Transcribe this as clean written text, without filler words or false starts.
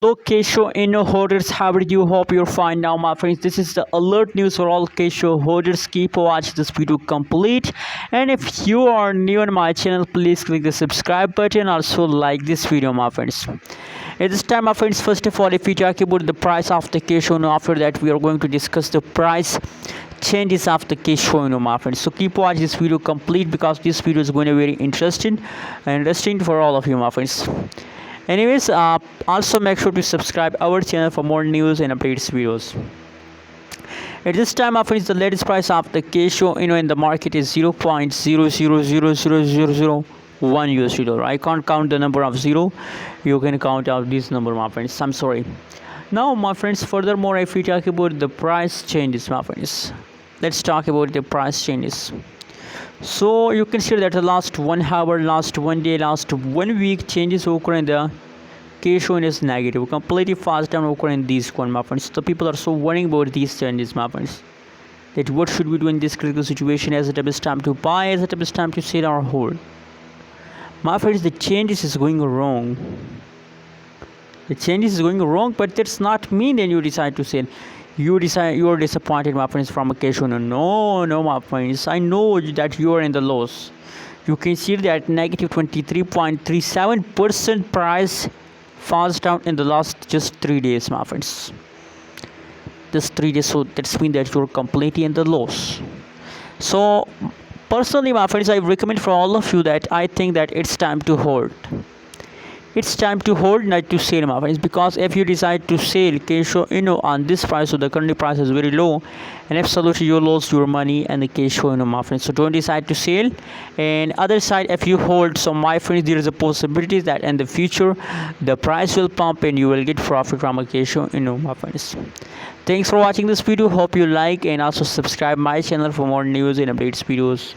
Hello Kishu holders, how are you? Hope you're fine now, my friends. This is the alert news for all Kishu holders. Keep watching this video complete. And if you are new on my channel, please click the subscribe button. Also like this video, my friends. At this time, my friends, first of all, if we talk about the price of the Kishu, after that we are going to discuss the price changes of the Kishu, my friends. So keep watching this video complete because this video is going to be very interesting for all of you, my friends. Anyways, also make sure to subscribe our channel for more news and updates videos. At this time, my friends, the latest price of the Kishu in the market is 0.00000001 US dollar. I can't count the number of zero. You can count out this number, my friends. I'm sorry. Now, my friends, furthermore, if we talk about the price changes, my friends, let's talk about the price changes. So you can see that the last 1 hour, last 1 day, last 1 week changes occur in the Kishu is negative, completely fast down occur in these one, my friends. So people are so worrying about these changes, my friends, that what should we do in this critical situation? As it is time to buy, as it is time to sell or hold, my friends. The changes is going wrong. The changes is going wrong, but that's not mean then you decide to sell. You are disappointed, my friends, from a Kishu. No, my friends, I know that you are in the loss. You can see that negative 23.37% price falls down in the last just 3 days, my friends. Just 3 days, so that's mean that you're completely in the loss. So personally, my friends, I recommend for all of you that I think that it's time to hold. It's time to hold, not to sell, my friends, because if you decide to sell Kishu on this price, so the current price is very low, and absolutely you lose your money and the Kishu, my friends. So don't decide to sell. And other side, if you hold, so my friends, there is a possibility that in the future the price will pump and you will get profit from a Kishu, my friends. Thanks for watching this video. Hope you like and also subscribe my channel for more news and updates videos.